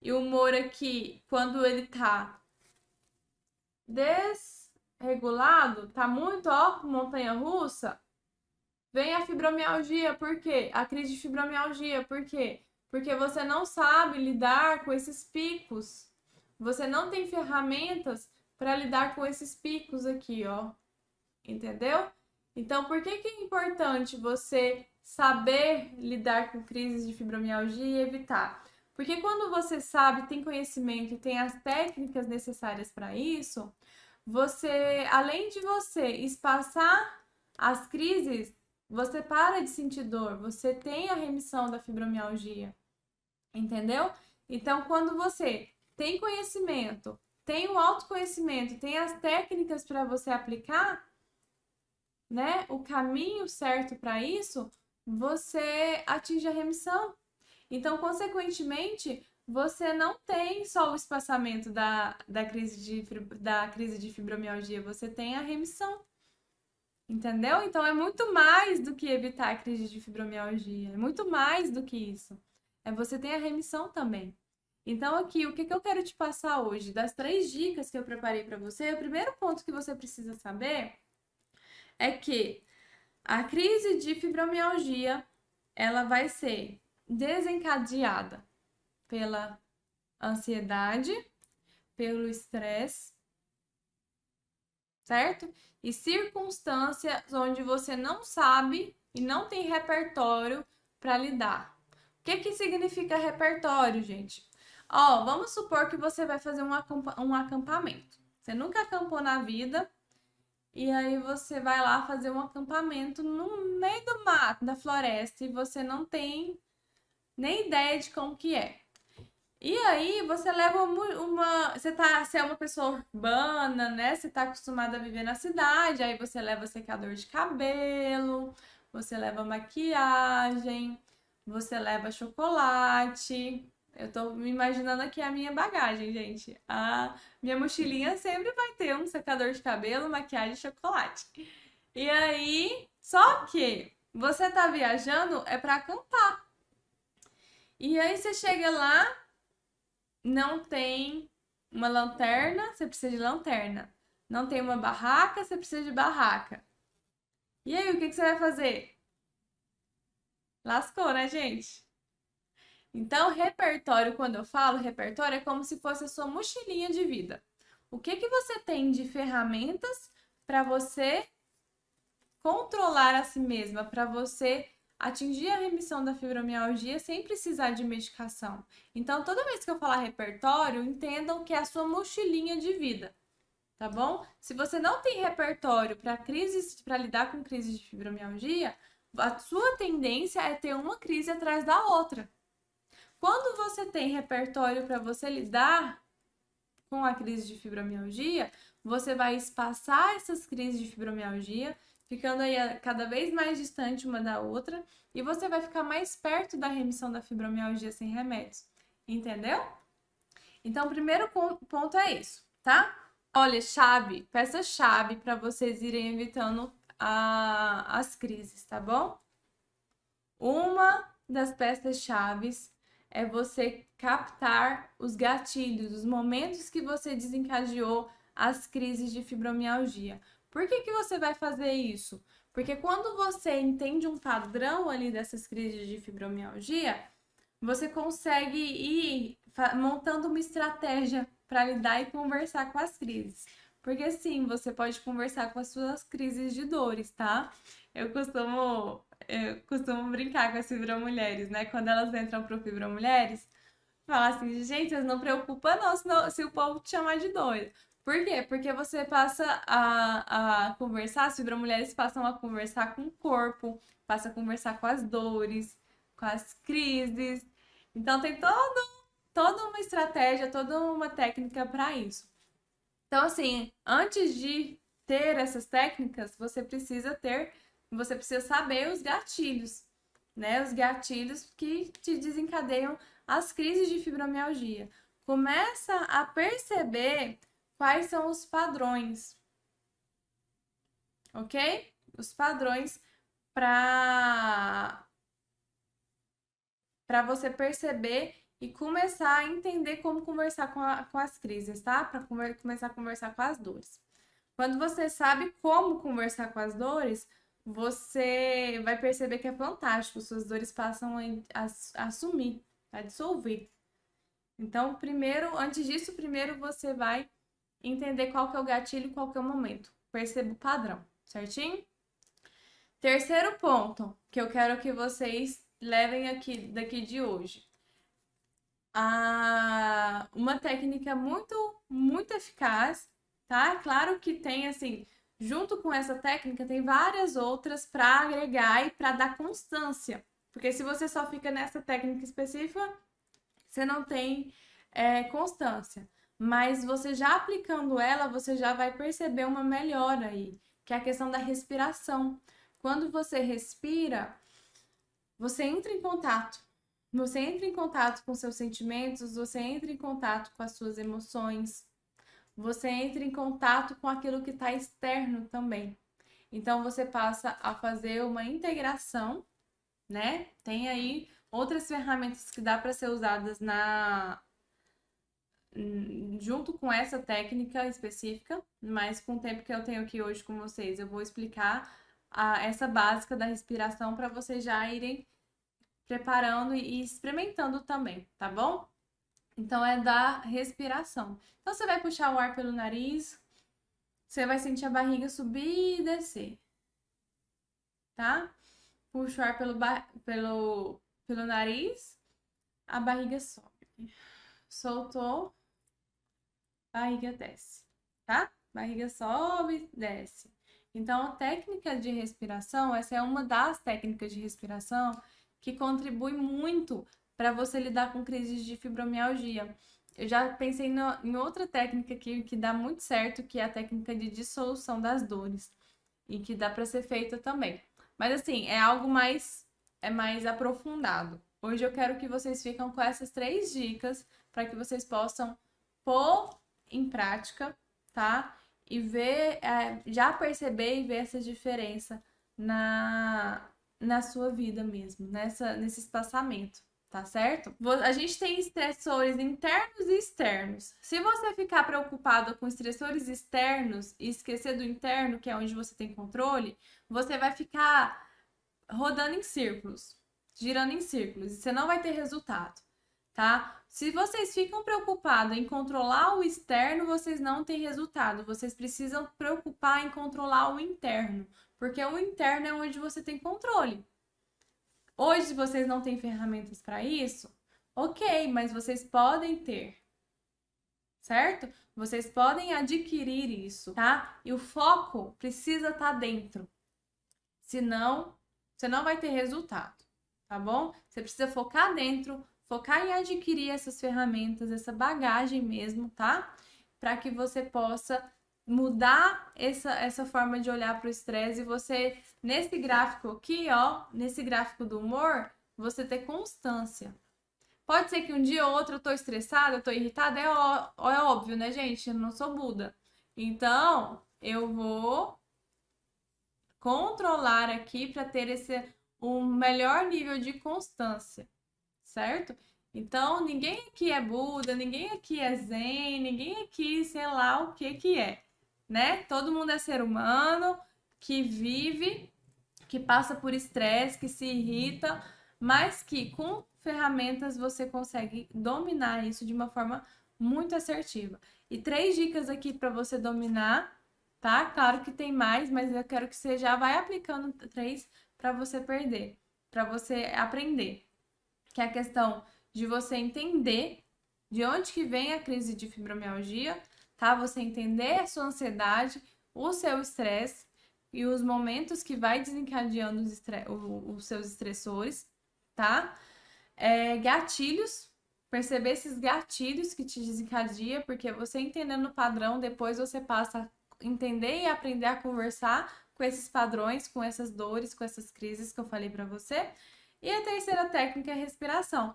e o humor aqui, quando ele tá desregulado, tá muito, ó, montanha-russa, vem a fibromialgia. Por quê? A crise de fibromialgia. Por quê? Porque você não sabe lidar com esses picos. Você não tem ferramentas para lidar com esses picos aqui, ó. Entendeu? Então, por que é importante você saber lidar com crises de fibromialgia e evitar? Porque quando você sabe, tem conhecimento e tem as técnicas necessárias para isso, você, além de você espaçar as crises, você para de sentir dor, você tem a remissão da fibromialgia, entendeu? Então, quando você tem conhecimento, tem o autoconhecimento, tem as técnicas para você aplicar, né, o caminho certo para isso, você atinge a remissão. Então, consequentemente, você não tem só o espaçamento da crise de fibromialgia, você tem a remissão. Entendeu? Então é muito mais do que evitar a crise de fibromialgia, é muito mais do que isso. É você tem a remissão também. Então, aqui, o que eu quero te passar hoje? Das 3 dicas que eu preparei para você, o primeiro ponto que você precisa saber é que a crise de fibromialgia, ela vai ser desencadeada pela ansiedade, pelo estresse, certo? E circunstâncias onde você não sabe e não tem repertório para lidar. O que significa repertório, gente? Ó, vamos supor que você vai fazer um acampamento. Você nunca acampou na vida, e aí você vai lá fazer um acampamento no meio do mato, da floresta, e você não tem nem ideia de como que é. E aí você leva você é uma pessoa urbana, né? Você tá acostumada a viver na cidade, aí você leva secador de cabelo, você leva maquiagem, você leva chocolate. Eu tô me imaginando aqui a minha bagagem, gente. A minha mochilinha sempre vai ter um secador de cabelo, maquiagem e chocolate. E aí, só que você tá viajando é para acampar. E aí você chega lá, não tem uma lanterna, você precisa de lanterna. Não tem uma barraca, você precisa de barraca. E aí, o que você vai fazer? Lascou, né, gente? Então, repertório, quando eu falo repertório, é como se fosse a sua mochilinha de vida. O que você tem de ferramentas para você controlar a si mesma, para você atingir a remissão da fibromialgia sem precisar de medicação. Então, toda vez que eu falar repertório, entendam que é a sua mochilinha de vida, tá bom? Se você não tem repertório para lidar com crises de fibromialgia, a sua tendência é ter uma crise atrás da outra. Quando você tem repertório para você lidar com a crise de fibromialgia, você vai espaçar essas crises de fibromialgia, ficando aí cada vez mais distante uma da outra, e você vai ficar mais perto da remissão da fibromialgia sem remédios. Entendeu? Então, o primeiro ponto é isso, tá? Olha, peça-chave para vocês irem evitando as crises, tá bom? Uma das peças-chaves é você captar os gatilhos, os momentos que você desencadeou as crises de fibromialgia. Por que você vai fazer isso? Porque quando você entende um padrão ali dessas crises de fibromialgia, você consegue ir montando uma estratégia para lidar e conversar com as crises. Porque sim, você pode conversar com as suas crises de dores, tá? Eu costumo brincar com as fibromulheres, né? Quando elas entram pro Fibromulheres, falar assim, gente, vocês não preocupam não se o povo te chamar de doida. Por quê? Porque você passa a conversar, as fibromulheres passam a conversar com o corpo, passa a conversar com as dores, com as crises. Então tem toda uma estratégia, toda uma técnica para isso. Então, assim, antes de ter essas técnicas, você precisa saber os gatilhos, né? Os gatilhos que te desencadeiam as crises de fibromialgia. Começa a perceber quais são os padrões, ok? Os padrões para você perceber e começar a entender como conversar com as crises, tá? Para começar a conversar com as dores. Quando você sabe como conversar com as dores, você vai perceber que é fantástico, suas dores passam a sumir, a dissolver. Então, primeiro, antes disso, primeiro você vai entender qual que é o gatilho e qual que é o momento. Perceba o padrão, certinho? Terceiro ponto que eu quero que vocês levem aqui daqui de hoje. Uma técnica muito eficaz, tá? Claro que tem, assim, junto com essa técnica, tem várias outras para agregar e para dar constância. Porque se você só fica nessa técnica específica, você não tem constância. Mas você já aplicando ela, você já vai perceber uma melhora aí, que é a questão da respiração. Quando você respira, você entra em contato. Você entra em contato com seus sentimentos, você entra em contato com as suas emoções, você entra em contato com aquilo que está externo também. Então você passa a fazer uma integração, né? Tem aí outras ferramentas que dá para ser usadas junto com essa técnica específica, mas com o tempo que eu tenho aqui hoje com vocês, eu vou explicar essa básica da respiração para vocês já irem preparando e experimentando também, tá bom? Então é da respiração. Então você vai puxar o ar pelo nariz, você vai sentir a barriga subir e descer, tá? Puxa o ar pelo nariz, a barriga sobe. Soltou, barriga desce, tá? Barriga sobe, desce. Então, a técnica de respiração, essa é uma das técnicas de respiração que contribui muito para você lidar com crises de fibromialgia. Eu já pensei em outra técnica que dá muito certo, que é a técnica de dissolução das dores, e que dá para ser feita também. Mas assim, é algo mais aprofundado. Hoje eu quero que vocês fiquem com essas 3 dicas para que vocês possam pôr em prática, tá? E ver, já perceber e ver essa diferença na sua vida mesmo, nesse espaçamento, tá certo? A gente tem estressores internos e externos. Se você ficar preocupado com estressores externos e esquecer do interno, que é onde você tem controle, você vai ficar rodando em círculos, girando em círculos, e você não vai ter resultado, tá? Se vocês ficam preocupados em controlar o externo, vocês não têm resultado. Vocês precisam preocupar em controlar o interno, porque o interno é onde você tem controle. Hoje vocês não têm ferramentas para isso? Ok, mas vocês podem ter, certo? Vocês podem adquirir isso, tá? E o foco precisa estar dentro. Senão, você não vai ter resultado, tá bom? Você precisa focar dentro, focar em adquirir essas ferramentas, essa bagagem mesmo, tá? Para que você possa mudar essa forma de olhar para o estresse e você, nesse gráfico aqui, ó, nesse gráfico do humor, você ter constância. Pode ser que um dia ou outro eu tô estressada, eu tô irritada, é óbvio, né, gente? Eu não sou Buda. Então, eu vou controlar aqui para ter um melhor nível de constância, certo? Então, ninguém aqui é Buda, ninguém aqui é Zen, ninguém aqui sei lá o que é, né? Todo mundo é ser humano que vive, que passa por estresse, que se irrita, mas que com ferramentas você consegue dominar isso de uma forma muito assertiva. E 3 dicas aqui para você dominar, tá? Claro que tem mais, mas eu quero que você já vai aplicando 3 para você perder, para você aprender. Que é a questão de você entender de onde que vem a crise de fibromialgia, tá? Você entender a sua ansiedade, o seu estresse e os momentos que vai desencadeando os seus estressores, tá? Gatilhos, perceber esses gatilhos que te desencadia, porque você entendendo o padrão, depois você passa a entender e aprender a conversar com esses padrões, com essas dores, com essas crises que eu falei para você. E a terceira técnica é a respiração.